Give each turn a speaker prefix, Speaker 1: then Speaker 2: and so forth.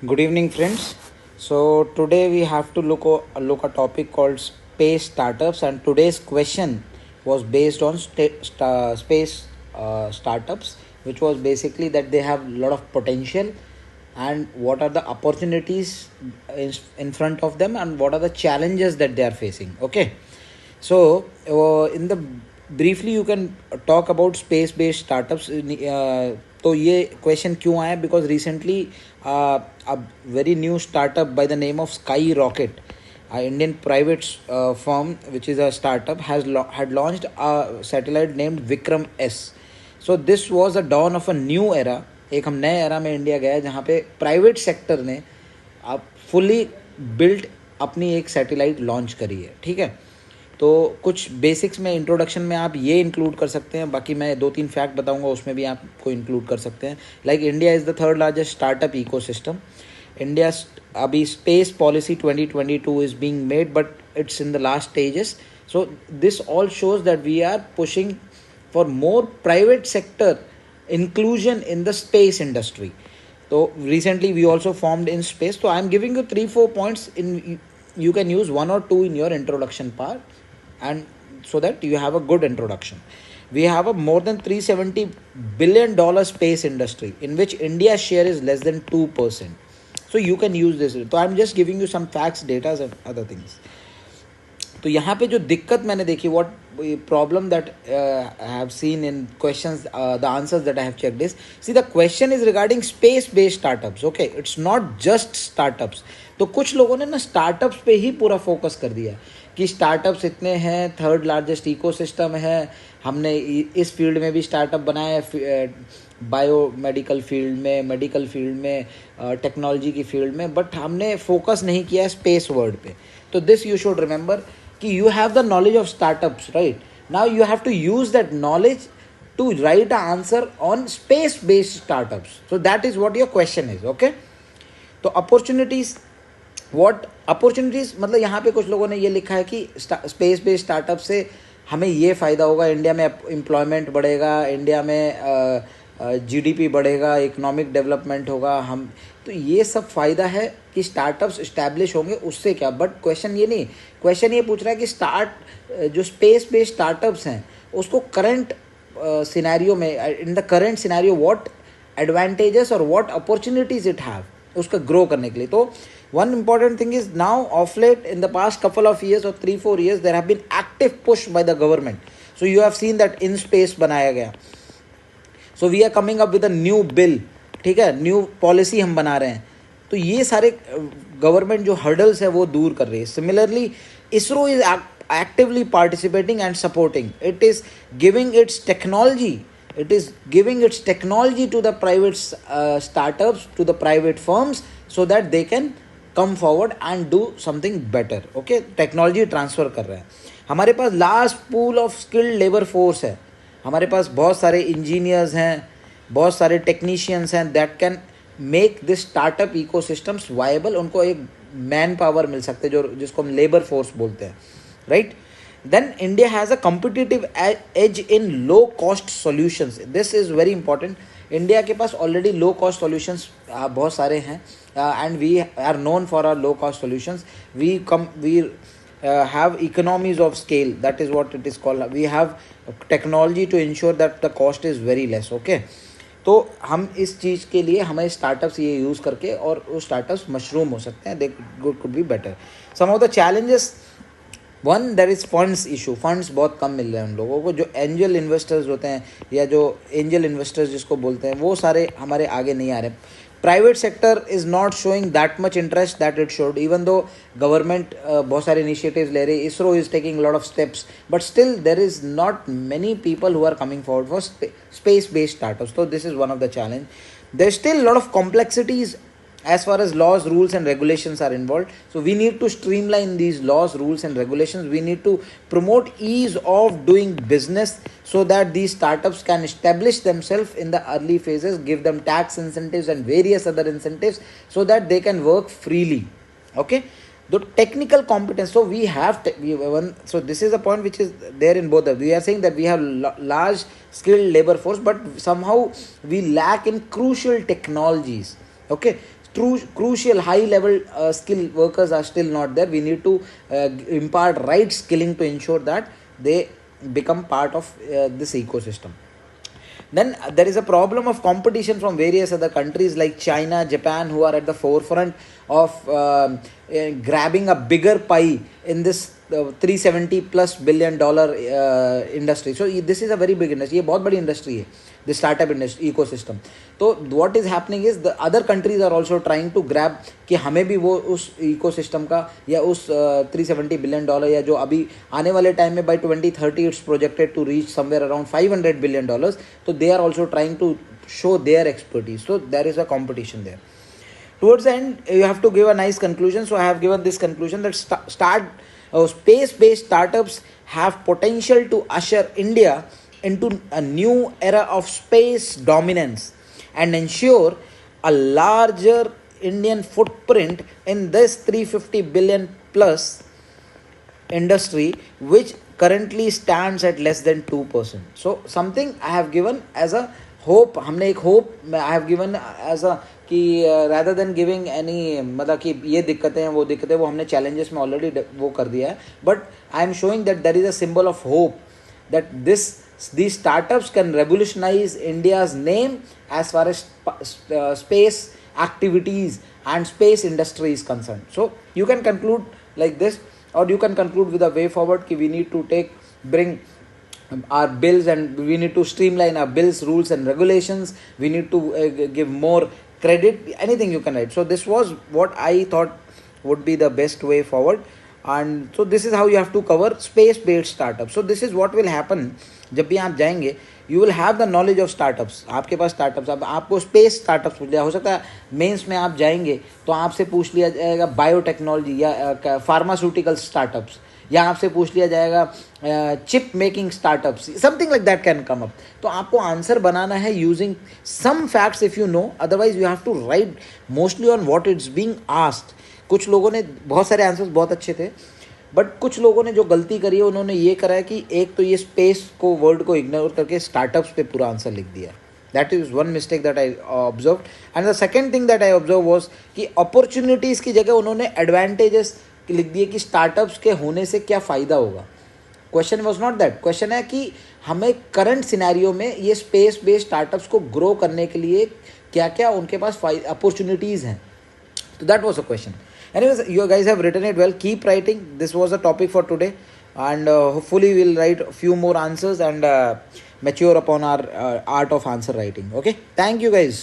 Speaker 1: Good evening, friends. So today we have to look a topic called space startups, and today's question was based on space startups, which was basically that they have a lot of potential, and what are the opportunities in front of them, and what are the challenges that they are facing. Okay, so in the briefly you can talk about space based startups. तो ये question क्यों आया, because recently a very new startup by the name of Sky Rocket, an Indian private firm which is a startup, had launched a satellite named Vikram S. So this was the dawn of a new era. एक हम नए era में India गया जहाँ पे private sector ने अब fully built अपनी एक सैटेलाइट लॉन्च करी है. ठीक है, तो कुछ बेसिक्स में इंट्रोडक्शन में आप ये इंक्लूड कर सकते हैं, बाकी मैं 2-3 फैक्ट बताऊंगा, उसमें भी आपको इंक्लूड कर सकते हैं. Like India is the third largest startup ecosystem. India अभी space policy 2022 is being made, but it's in the last stages. So this all shows that we are pushing for more private sector inclusion in the space industry. So recently we also formed in space. So I am giving you 3-4 points in, you can use 1 or 2 in your introduction part, and so that you have a good introduction. We have a more than $370 billion space industry in which India's share is less than 2%. So you can use this. So I'm just giving you some facts, data and other things. तो यहाँ पे जो दिक्कत मैंने देखी, what problem that I have seen in questions, the answers that I have checked is, see the question is regarding space based startups. Okay, it's not just startups. तो कुछ लोगों ने ना स्टार्टअप्स पे ही पूरा फोकस कर दिया कि स्टार्टअप्स इतने हैं, थर्ड लार्जेस्ट इकोसिस्टम है, हमने इस फील्ड में भी स्टार्टअप बनाया है, बायो मेडिकल फील्ड में, मेडिकल फील्ड में, टेक्नोलॉजी की फील्ड में, बट हमने फोकस नहीं किया स्पेस वर्ड पे. तो दिस यू शुड रिमेंबर कि you have the knowledge of startups, right? Now you have to use that knowledge to write an answer on space based startups. So that is what your question is. Okay, तो opportunities, what opportunities, मतलब यहाँ पे कुछ लोगों ने ये लिखा है कि स्पेस बेस्ड स्टार्टअप से हमें ये फ़ायदा होगा, इंडिया में एम्प्लॉयमेंट बढ़ेगा, इंडिया में जीडीपी बढ़ेगा, इकोनॉमिक डेवलपमेंट होगा. हम तो ये सब फ़ायदा है कि स्टार्टअप्स इस्टेब्लिश होंगे, उससे क्या. बट क्वेश्चन ये नहीं, क्वेश्चन ये पूछ रहा है कि जो स्पेस बेस्ड स्टार्टअप्स हैं उसको करंट सिनेरियो में, in the current scenario, what advantages और व्हाट अपॉर्चुनिटीज़ इट हैव उसका ग्रो करने के लिए. तो one important thing is, now of late in the past couple of years or 3-4 years there have been active push by the government. So you have seen that in space बनाया गया. So we are coming up with a new bill. ठीक है, new policy हम बना रहे हैं. तो ये सारे गवर्नमेंट जो हर्डल्स है वो दूर कर रही है. Similarly ISRO is actively participating and supporting. It is giving it's technology, it is giving its technology to the private startups, to the private firms, so that they can come forward and do something better. Okay, technology transfer कर रहे हैं. हमारे पास last pool of skilled labour force है, हमारे पास बहुत सारे engineers हैं, बहुत सारे टेक्नीशियंस हैं, that can make this startup ecosystems viable. उनको एक मैन पावर मिल सकते जो जिसको हम लेबर फोर्स बोलते हैं, right. Then India has a competitive edge in low cost solutions. This is very important. India के पास ऑलरेडी लो कॉस्ट सॉल्यूशंस बहुत सारे हैं, and we are known for our low cost solutions. We have economies of scale, that is what it is called. We have technology to ensure that the cost is very less. Okay, तो हम इस चीज़ के लिए हमें startups ये use करके, और वो स्टार्टअप्स मशरूम हो सकते हैं, they could be better. Some of the challenges, one, there is funds issue. Funds बहुत कम मिल रहे हैं उन लोगों को. जो एंजल इन्वेस्टर्स होते हैं, या जो एंजल इन्वेस्टर्स जिसको बोलते हैं, वो सारे हमारे आगे नहीं आ रहे. Private sector is not showing that much interest that it should, even though government बहुत सारे इनिशिएटिव्स ले रही है, ISRO is taking lot of steps, but still there is not many people who are coming forward for space based startups. तो this is one of the challenge. There still lot of complexities as far as laws, rules and regulations are involved. So we need to streamline these laws, rules and regulations. We need to promote ease of doing business so that these startups can establish themselves in the early phases, give them tax incentives and various other incentives so that they can work freely. Okay, the technical competence. So we have so this is a point which is there in both. We are saying that we have large skilled labor force, but somehow we lack in crucial technologies. Okay, crucial high level skill workers are still not there. We need to impart right skilling to ensure that they become part of this ecosystem. Then there is a problem of competition from various other countries like China, Japan, who are at the forefront of grabbing a bigger pie in this $370+ billion industry. So this is a very big industry. ये बहुत बड़ी industry है, the startup industry ecosystem. तो what is happening is the other countries are also trying to grab कि हमें भी वो उस ecosystem का या उस $370 billion या जो अभी आने वाले टाइम में by 2030 it's projected to reach somewhere around $500 billion. So they are also trying to show their expertise. So there is a competition there. Towards the end, you have to give a nice conclusion. So I have given this conclusion that space-based startups have potential to usher India into a new era of space dominance and ensure a larger Indian footprint in this 350 billion plus industry, which currently stands at less than 2%. So something I have given as a hope. हमने एक hope I have given as a कि rather than giving any मतलब कि ये दिक्कतें हैं वो दिक्कतें वो हमने challenges में already वो कर दिया है, but I am showing that there is a symbol of hope that these startups can revolutionize India's name as far as space activities and space industry is concerned. So you can conclude like this, or you can conclude with a way forward कि we need to bring our bills and we need to streamline our bills, rules and regulations. We need to give more credit, anything you can write. So this was what I thought would be the best way forward. And so this is how you have to cover space based startups. So this is what will happen जब भी आप जाएंगे, you will have the knowledge of startups. आपके पास startups, अब आपको space startups पूछ लिया, हो सकता है मेंस में आप जाएंगे तो आपसे पूछ लिया जाएगा बायोटेक्नोलॉजी या फार्मास्यूटिकल स्टार्टअप्स, या आपसे पूछ लिया जाएगा chip making startups, something like that can come up. तो आपको आंसर बनाना है using some facts if you know, otherwise you have to write mostly on what it's being asked. कुछ लोगों ने बहुत सारे आंसर्स बहुत अच्छे थे, बट कुछ लोगों ने जो गलती करी है उन्होंने ये करा है कि एक तो ये स्पेस को वर्ड को इग्नोर करके स्टार्टअप्स पे पूरा आंसर लिख दिया. That is one mistake that I observe. And the second thing that I observe was कि अपॉर्चुनिटीज़ की जगह उन्होंने एडवांटेजेस लिख दिए कि स्टार्टअप्स के होने से क्या फ़ायदा होगा. Question was not that. Question है कि हमें करंट सिनेरियो में ये स्पेस बेस्ड स्टार्टअप्स को ग्रो करने के लिए क्या क्या उनके पास अपॉर्चुनिटीज़ हैं. So that was a question. Anyways, you guys have written it well. Keep writing. This was a topic for today, and hopefully we'll write a few more answers and mature upon our art of answer writing. Okay. Thank you guys.